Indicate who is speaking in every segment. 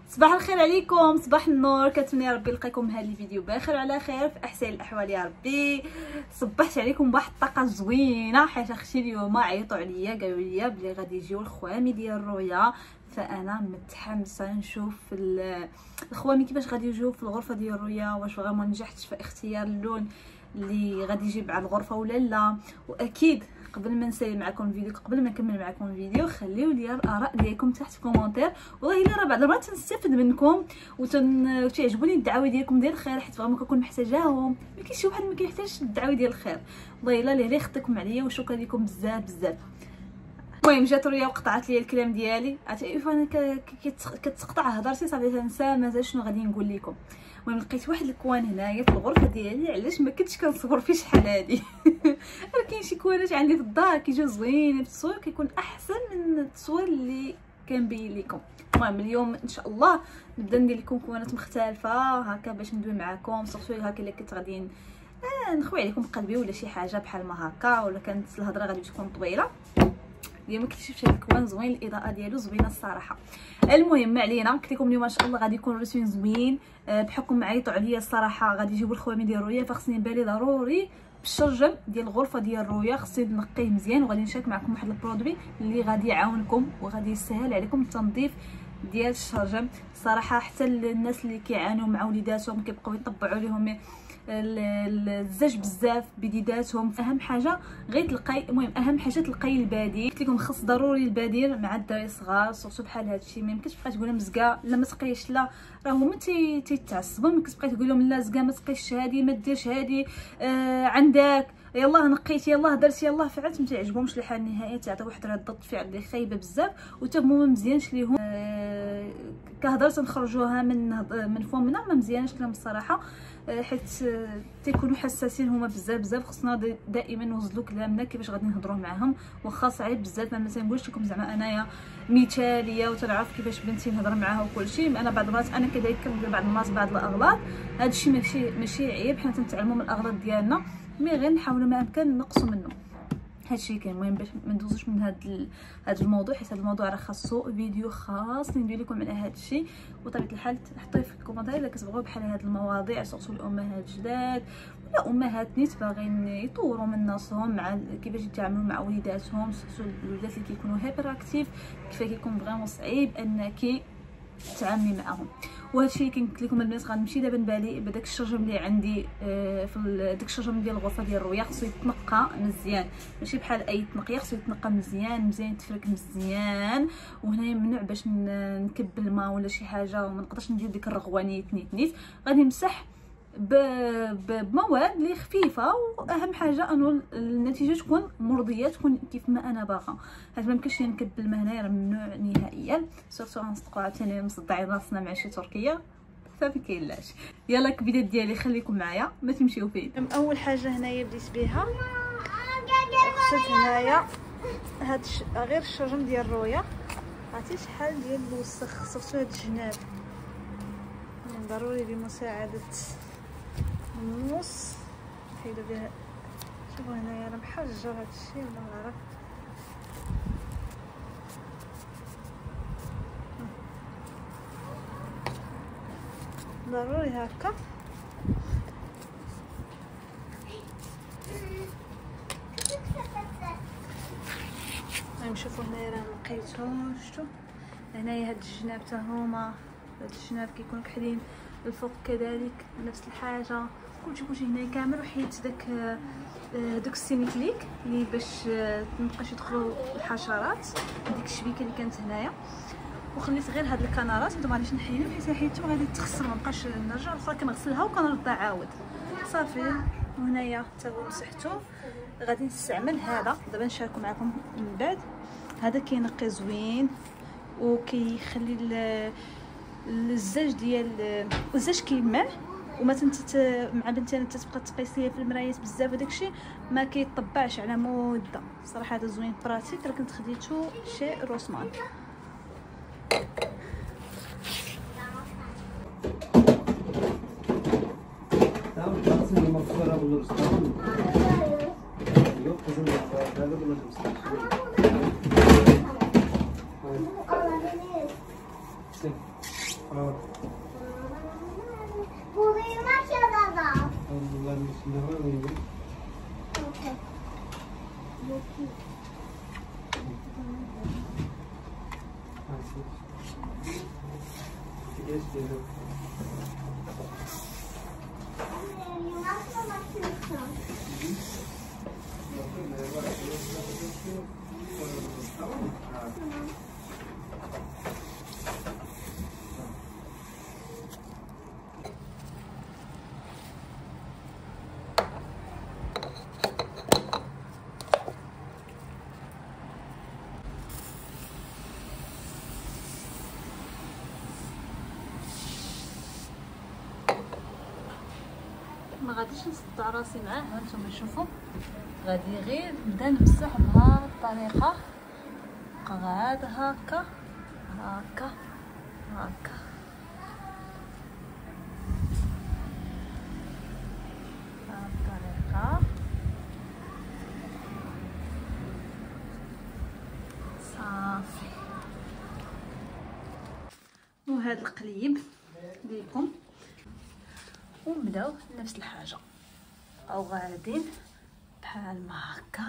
Speaker 1: صباح الخير عليكم، صباح النور. كنتمنى ربي يلقيكم هذا الفيديو بخير وعلى خير في احسن الاحوال يا ربي. صبحت عليكم بواحد الطاقه زوينه حيت اختي اليوم عيطوا عليا قالوا لي بلي غادي يجيو الخوامي ديال رويا، فانا متحمسه نشوف الخوامي كيفاش غادي يجيو في الغرفه ديال رويا، واش فريمون نجحت في اختيار اللون اللي غادي يجي مع الغرفه ولا لا. واكيد قبل ما نسالي معكم الفيديو، قبل ما نكمل معكم الفيديو، خليو لي الاراء ديالكم تحت في الكومونتير. والله الا راه بعض المرات تنستافد منكم وتعجبوني الدعاوي ديالكم ديال الخير، حيت فريمون كنكون محتاجاهم. ما كاينش شي واحد ما كيحتاجش الدعاوي ديال الخير. والله الا ليه خطيكم عليا وشكرا لكم بزاف بزاف. المهم جات ريا وقطعت لي الكلام ديالي، عرفتي انا كتقطع هضرتي صافي تنسى مازال شنو غادي نقول لكم. المهم لقيت واحد الكوان هنايا في الغرفه ديالي، علاش ما كنتش كنصور فيه شحال هادي. كاين شي كوانات عندي في الدار كيجيو زوينين في التصوير، كيكون احسن من التصوير اللي كنبين لكم. المهم اليوم ان شاء الله نبدا ندير لكم كوانات مختلفه هكا باش ندوي معكم تصوير هكا اللي كنت غادي نخوي عليكم قلبي ولا شي حاجه بحال ما هكا، ولا كانت الهضره غادي تكون طويله. اليوم اكتشفت هذا الكوان زوين، الاضاءه ديالو زوينه الصراحه. المهم ما علينا، قلت لكم اليوم ان شاء الله غادي يكون روتين زوين. بحكم عيطوا عليا الصراحه غادي يجيبوا الخوامي ديال رويا، فخصني بالي ضروري بالشرجم ديال الغرفه ديال رويا خصني نقيه مزيان، وغادي نشارك معكم واحد البرودوي اللي غادي يعاونكم وغادي يسهل عليكم التنظيف ديال الشرجم. صراحه حتى الناس اللي كيعانوا مع وليداتهم كيبقاو يطبعوا لهم الزج بزاف بديداتهم، اهم حاجه غير تلقاي، المهم اهم حاجه تلقاي البديل. قلت لكم خص ضروري البديل مع الدراري الصغار، سورتو بحال هادشي. ما يمكنش تبقى تقول لهم زكا لا ما تقيش، لا راه هما تيتعصبوا. ما كتبقاي تقول لهم لا زكا ما تقيش هادي ما ديرش هادي، عندك يلاه نقيتي يلاه درتي يلاه فعلت. ما تعجبهمش الحال النهائي، تعطي واحد ردة فعل اللي خايبه بزاف، وتا هما ما مزيانش ليهم. كهضره تنخرجوها من فمنا ما مزيانش لهم الصراحه، حيت تيكونوا حساسين هما بزاف بزاف. خصنا دائما نوزلوا كلامنا كيفاش غادي نهضروا معاهم، واخا صعيب بزاف. ما تنقولش لكم زعما انايا مثاليه وتنعرف كيفاش بنتي نهضر معاها وكلشي. انا بعض المرات انا كذلك كندير بعض المرات بعض الاغلاط. هادشي ماشي عيب، حنا تنتعلموا من الاغلاط ديالنا، مي غير نحاولوا ما امكن نقصوا منه. هادشي كاين. المهم باش ما ندوزوش من هاد الموضوع، حيت هاد الموضوع راه خاصو فيديو خاص ندير لكم على هادشي. وطبيعه الحال حطيه في الكومنتات الا كتبغوا بحال هاد المواضيع، سورتو الامهات الجداد ولا امهات نيت باغيين يطوروا من راسهم مع كيفاش يتعاملوا مع وليداتهم، سورتو الوليدات اللي كيكونوا هايبر اكتيف، كيفاش كيكون فريمون صعيب انك تعاملي معاهم. وهادشي اللي قلت لكم البنات. غنمشي دابا نبالي بداك الشرجم اللي عندي في داك الشرجم ديال الغرفه ديال رويا، خصو يتنقى مزيان، ماشي بحال اي تنقيه، خصو يتنقى مزيان مزيان، يتفرك مزيان. وهنايا ممنوع باش نكب الماء ولا شي حاجه، وما نقدرش ندير ديك الرغوانيه نيت. غادي نمسح بمواد اللي خفيفه، واهم حاجه انه النتيجه تكون مرضيه، تكون كيف ما انا باغا. حيت ما يمكنش نكب الماء هنايا، راه ممنوع نهائيا. سورتو غنصدقوا عاوتاني مصدعين راسنا مع شي تركيه، صافي كاينلاش. يلا الكبيدات ديالي خليكم معايا ما تمشيو فين. اول حاجه هنايا بديت بها، غسلت هنايا هاد غير الشرجم ديال رويا. عرفتي شحال ديال الوسخ، سورتو هاد الجناب ضروري بمساعده النص حيدو بها. شوفوا هنايا راه محجر هادشي ولا نعرف. ضروري هكا. نشوفوا هنايا راه نقيتهم. شفتوا هنايا هاد الجناب حتى هما، هاد الجناب كيكونوا كحلين الفوق كذلك نفس الحاجه. كلشي هنايا كامل. وحيت داك السيميكليك اللي باش مابقاش يدخلوا الحشرات، ديك الشبيكه اللي كانت هنايا، وخليت غير هاد الكنارات. ما غاديش نحيدهم حيت حيدتهم غادي تخسر، مابقاش نرجع الاخرى كنغسلها وكنرد عاود صافي. وهنايا حتى هو مسحتو. غادي نستعمل هذا دابا نشاركو معكم من بعد. هذا كينقي زوين وكيخلي الزاج ديال الزاج كيلمع، وما مع بنتي انا تتبقى تقيس ليا في المرايات بزاف، وداكشي ما كيطبعش على مده. صراحه هذا زوين براتيك، راه كنت خديتو شي روسمان. ما غاديش نصدع راسي معاه. هانتوما شوفوا، غادي غير نبدا نمسح بهذه الطريقه، غاد هكا هكا هكا. بهذه الطريقه صافي. وهذا القليب ليكم، ونبداو نفس الحاجه، او غادين بحال ما هكا.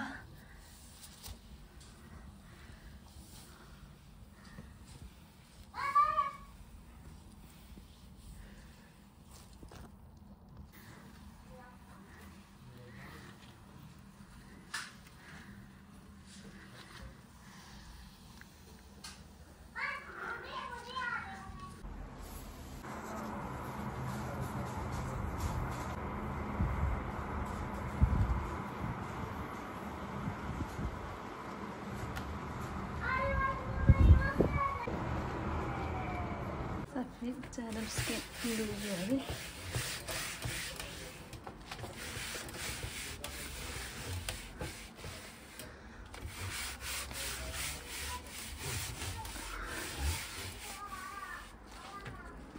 Speaker 1: صافي حتى هذا مسكين ندوزو عليه.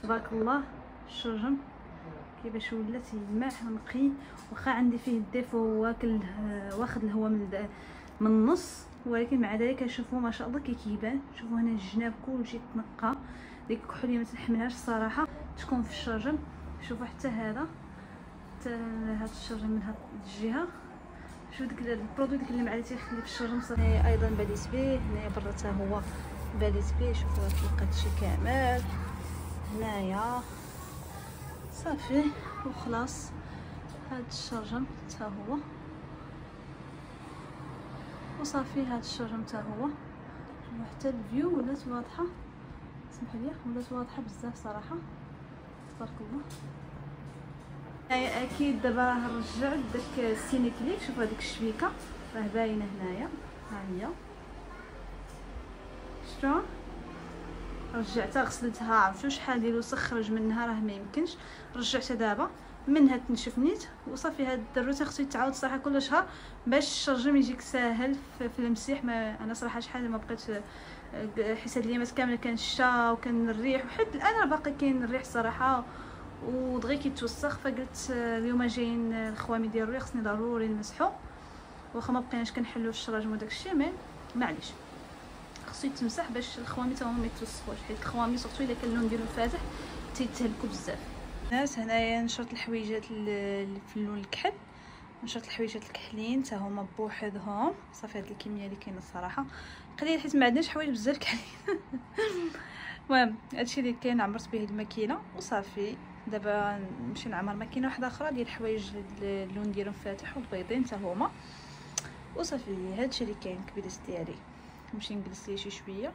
Speaker 1: تبارك الله الشرجم كيفاش ولات يلمع نقي، واخا عندي فيه الديفو واكل واخد الهواء من النص، ولكن مع ذلك شوفوا ما شاء الله كيبان. شوفوا هنا الجناب كلشي تنقى، ديك الكحوليه ما تنحملهاش الصراحه تكون في الشرجم. شوفوا حتى هذا، حتى هذا الشرجم من هذه الجهه. شوف ديك البرودوي ديك اللي معلي تيخلي في الشرجم. صافي ايضا بديت به هنايا برا حتى هو بديت به. شوفوا لقيت شي كامل هنايا صافي وخلاص. هاد الشرجم حتى هو وصافي. هاد الشرجم حتى هو. شوفوا حتى الفيو ولات واضحه، سمحوا لي ولات واضحه بزاف صراحه تبارك الله. اكيد دابا راه رجعت داك السينيكليك. شوفوا هذيك الشبيكه راه باينه هنايا، ها هي شفتوها، رجعتها غسلتها. عرفتوا شحال ديال الوسخ خرج منها، راه ما يمكنش. رجعتها دابا منها تنشف نيت وصافي. هاد الدروته خصو يتعاود صراحه كل شهر باش الشرجم يجيك ساهل في المسيح. ما انا صراحه شحال ما بقيت حيت هاد الايامات كامله كان الشتا وكان الريح، وحد الان راه باقي كاين الريح صراحه ودغيا كيتوسخ. فقلت اليوم جايين الخوامي ديال الريح خصني ضروري نمسحو، واخا ما بقيناش كنحلو الشراجم وداكشي، مي معليش خصو يتمسح باش الخوامي تا هما ما يتوسخوش، حيت الخوامي سورتو الا كان اللون ديالو فاتح تيتهلكوا بزاف. الناس هنايا نشرت الحويجات اللي في اللون الكحل، نشرت الحويجات الكحلين تا هما بوحدهم. صافي هاد الكميه اللي كاينه الصراحه قليل حيت ما عندناش حوايج بزاف كحلين. المهم هادشي اللي كاين عمرت به الماكينه وصافي. دابا نمشي نعمر ماكينه واحده اخرى ديال الحوايج اللون ديالهم فاتح والبيضين تا هما وصافي. هادشي اللي كاين كبيدات ديالي. نمشي نجلس ليه شي شويه.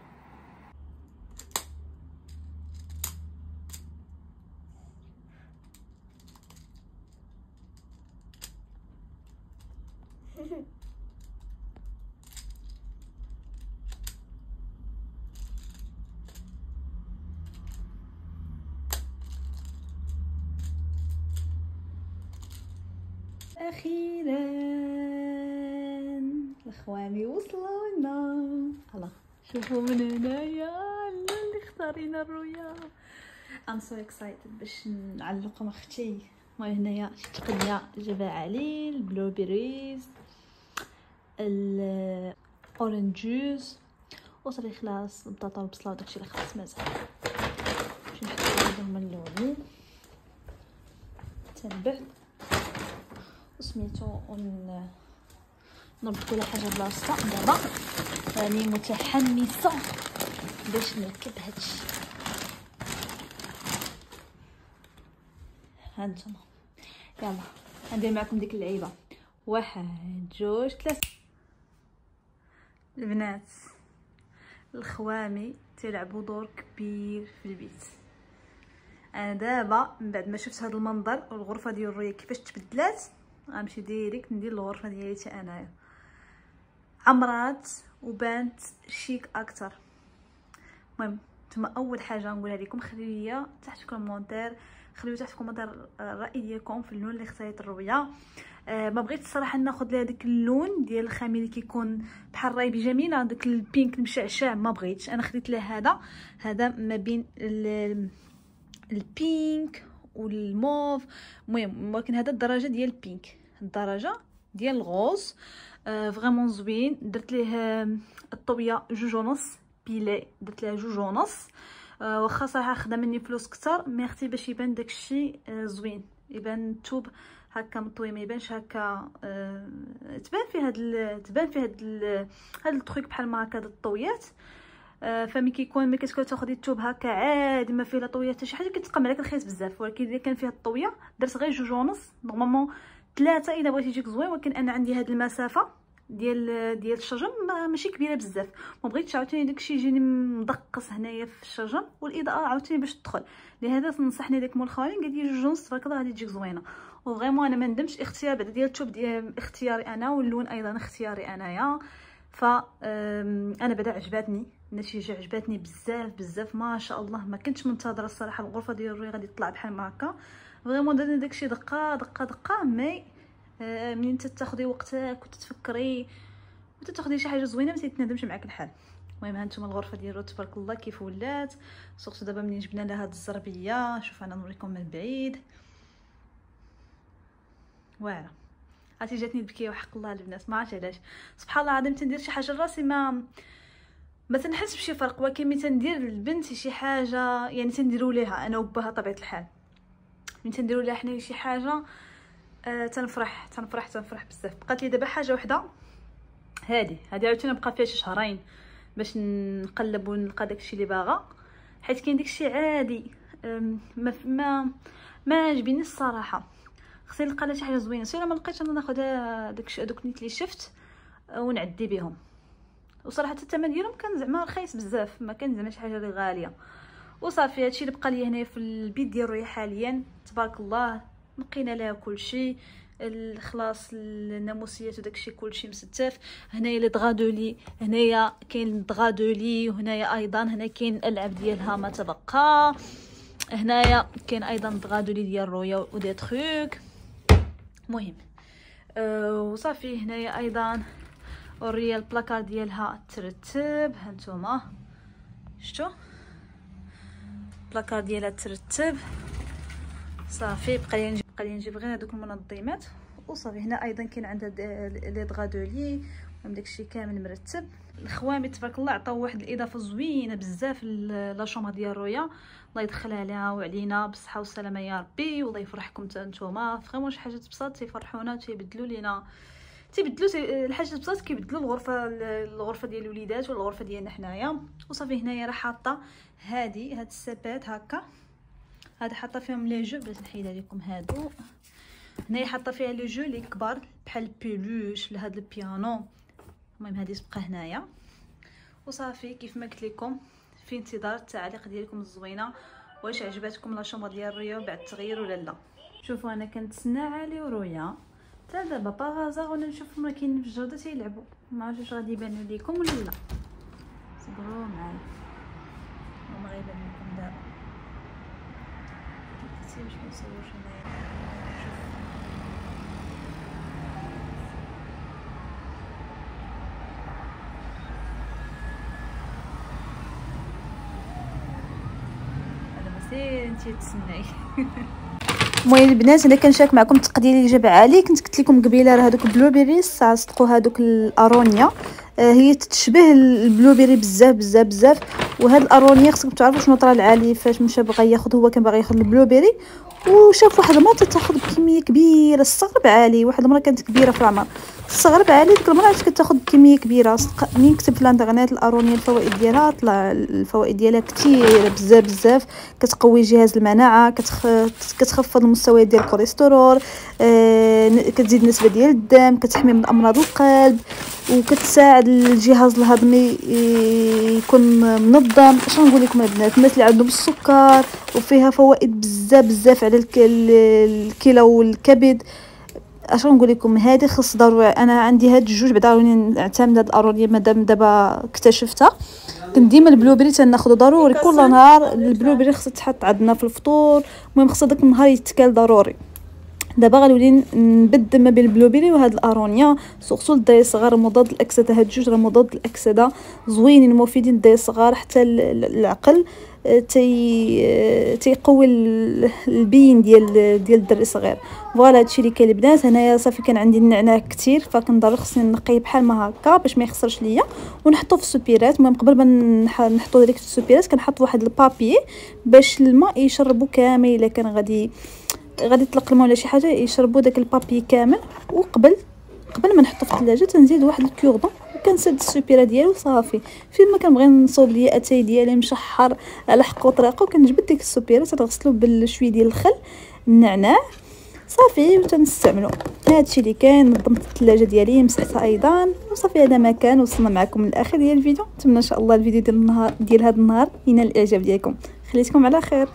Speaker 1: اخيرا الخوامي وصلوا لنا. الله شوفوا من هنايا اللي اختارينا الرويا. ام سو اكسايتد باش نعلقهم اختي. المهم هنايا شي تقنيه جابها علي البلو بيريز الاورنج جوز وصافي خلاص البطاطا والبصله وداكشي اللي خلاص مازال. نمشي نحط تنبعد سميتو نربط كل حاجه بلاصتها. دابا راني متحمسه باش نركب هادشي. هانتوما يلا ندير معكم ديك اللعيبه. 1 2 3. البنات الخوامي تيلعبوا دور كبير في البيت. انا دابا من بعد ما شفت هذا المنظر والغرفه ديال رويا كيفاش تبدلات غنمشي ديريكت ندير الغرفه ديالي حتى انايا. عمرات وبانت شيك اكثر. المهم نتوما اول حاجه نقولها لكم، خليو ليا تحت في الكومونتير، خليو تحت في الكومونتير الراي ديالكم في اللون اللي اختاريت الرويا. ما بغيت الصراحه ناخذ لها داك اللون ديال الخامي اللي كيكون بحال رايبي جميله، داك البينك المشعشع ما بغيتش. انا خديت لها هذا ما بين البينك والموف. المهم ولكن هذا الدرجه ديال البينك، الدرجه ديال الغوز. فريمون زوين. درت ليه الطويه 2.5 بيلي، درت لها 2.5. واخا صراحه خدا مني فلوس كتر، مي اختي باش يبان داكشي زوين، يبان الثوب هكا مطوي، ما يبانش هكا. تبان فيه هاد التخيك بحال ما هكا الطويات. فمي كيكون ملي كتكون تاخدي الثوب هكا عادي ما فيه لا طويه حتى شي حاجه كتقام عليك رخيص بزاف. ولكن الا كان فيها الطويه درت غير 2.5، نورمالمون 3 الا بغيتي يجيك زوين. ولكن انا عندي هاد المسافه ديال الشجن ماشي كبيره بزاف، ما بغيتش عاوتاني داكشي يجيني مدقص هنايا في الشجن والاضاءه عاوتاني باش تدخل. لهذا تنصحني داك مول الخوالين قال لي 2.5 تبارك الله غادي تجيك زوينه. وفريمون انا ما ندمتش. اختيار بعدا ديال الثوب ديال اختياري انا، واللون ايضا اختياري انايا. ف انا بعدا عجباتني النتيجه، عجباتني بزاف ما شاء الله. ما كنتش منتظره الصراحه الغرفه ديال الروي غادي تطلع بحال ما هكا. فريمون درنا داكشي دقه مي منين تاخدي وقتك وتتفكري وتاخدي شي حاجه زوينه ما تيتندمش معاك الحال. المهم هانتوما الغرفه ديالو تبارك الله كيف ولات. سورتو دابا منين جبنا لها هاد الزربيه، شوف انا نوريكم من بعيد واعره. عرفتي جاتني البكيه وحق الله البنات، ما عرفتش علاش. سبحان الله العظيم تندير شي حاجه لراسي ما تنحس بشي فرق، ولكن ملي تندير للبنت شي حاجه يعني تنديروا ليها انا وباها طبيعه الحال. ملي تنديروا لها حنا شي حاجه تنفرح بزاف. بقات لي دابا حاجه وحده، هذه عاوتاني بقى فيها شي شهرين باش نقلب ونلقى داكشي اللي باغا، حيت كاين داكشي عادي ما عجبني الصراحه. خصني نلقى لها شي حاجه زوينه. سير ما لقيتش انا ناخذ دوك نيت اللي شفت ونعدي بهم. وصراحه الثمن ديالهم كان زعما رخيص بزاف، ما كان زعما شي حاجه اللي غاليه. وصافي هادشي اللي بقى لي هنا في البيت ديال رويا حاليا. تبارك الله نقينا لها كلشي، خلاص الناموسيات وداكشي كلشي مستف. هنايا لي دغادولي، هنايا كاين دغادولي، وهنايا ايضا هنا كاين الالعاب ديالها ما تبقى. هنايا كاين ايضا دغادولي ديال رويا ودي تروك. المهم وصافي هنايا ايضا وريا البلاكار ديالها ترتب. هانتوما شفتوا البلاكار ديالها ترتب. صافي بقى لي نجيب غير هذوك المنظمات. وصافي هنا ايضا كاين عندها لي دغادولي وداكشي كامل مرتب. الخوامي تبارك الله عطاو واحد الاضافه زوينه بزاف لا شومبر ديال رويا. الله يدخلها لها وعلينا بالصحه والسلامه يا ربي، والله يفرحكم حتى نتوما. فريمون شي حاجه تبسط تيفرحونا وتيبدلوا لينا، تيبدلوا الحاجه تبسط كيبدلوا الغرفه ديال الوليدات ولا الغرفه ديالنا حنايا. وصافي هنايا راه حاطه هاد السبات هكا، هذا حاطه فيهم لي جو باش نحيدها لكم. هادو هنايا حاطه فيها لي جو لي كبار بحال البيلوش لهاد البيانو. المهم هذه تبقى هنايا. وصافي كيف ما قلت لكم في انتظار التعليق ديالكم الزوينه، واش عجباتكم لا شومبر ديال رويا بعد التغيير ولا لا. شوفوا انا كنتسنى علي ورويا حتى دابا باغازا ولا نشوفهم راه كاينين في الجوده تيلعبوا، ما عرفتش واش غادي يبانوا لكم ولا لا. صبروا معايا وما غيبان لكم دابا. باش ما نصورش هنايا. انتي تسناي. المهم البنات انا كنشارك معكم التقدير اللي جاب علي. كنت قلت لكم قبيله راه هذوك البلوبيريز صدقوا هذوك الارونيا هي تتشبه البلوبيري بزاف. وهاد الارونيه خصكم تعرفوا شنو طرا العالي فاش مشى بغى ياخذ، هو كان باغي ياخذ البلوبيري وشاف واحد المراه تاخذ بكميه كبيره. استغرب علي، واحد المراه كانت كبيره في العمر، استغرب علي ديك المراه علاش كتاخذ بكميه كبيره. ملي كتب في الانترنت الارونيه الفوائد ديالها، طلع الفوائد ديالها كثيره بزاف بزاف. كتقوي جهاز المناعه، كتخفض المستويات ديال الكوليسترول، كتزيد النسبه ديال الدم، كتحمي من امراض القلب، وكتساعد الجهاز الهضمي يكون منظم. اش نقول لكم البنات، الناس اللي عندهم السكر، وفيها فوائد بزاف بزاف على الكلى والكبد. اش نقول لكم، هذه خص ضروري. انا عندي هاد الجوج بعدا راني نعتمد هاد الارونيه مادام دابا اكتشفتها. كنت ديما البلوبيري تناخذ ضروري كل نهار. البلوبيري خصها تحط عندنا في الفطور، المهم خصها داك النهار يتكال ضروري. دابا غنولي نبدل ما بين البلوبيري وهاد الارونيا، سورتو للدراري الصغار مضاد للاكسده. هاد الجوج راه مضاد للاكسده، زوينين مفيدين للدراري الصغار حتى العقل. تيقوي البين ديال الدري الصغير. فوالا هادشي اللي كاين البنات. هنايا صافي كان عندي النعناع كثير، فكنضر خصني نقيه بحال ما هكا باش ما يخسرش ليا ونحطو في السوبيرات. المهم قبل ما نحطو ديك في السوبيرات كنحط واحد البابي باش الماء يشربو كامل. الا كان غادي يطلق الماء ولا شي حاجه يشربوا داك البابي كامل. وقبل ما نحطو في الثلاجه تنزيد واحد الكوردون وكنسد السوبيره ديالو صافي. فيما كنبغي نصوب ليا اتاي ديالي مشحر على حق وطريقه، وكنجبد ديك السوبيره تنغسلو بشويه ديال الخل النعناع صافي وتنستعملو. هادشي اللي كاين. نظمت الثلاجه ديالي، مسحتها ايضا، وصافي هذا ما كان. وصلنا معكم للاخر ديال الفيديو. نتمنى ان شاء الله الفيديو ديال هذا النهار ينال الاعجاب ديالكم. خليتكم على خير.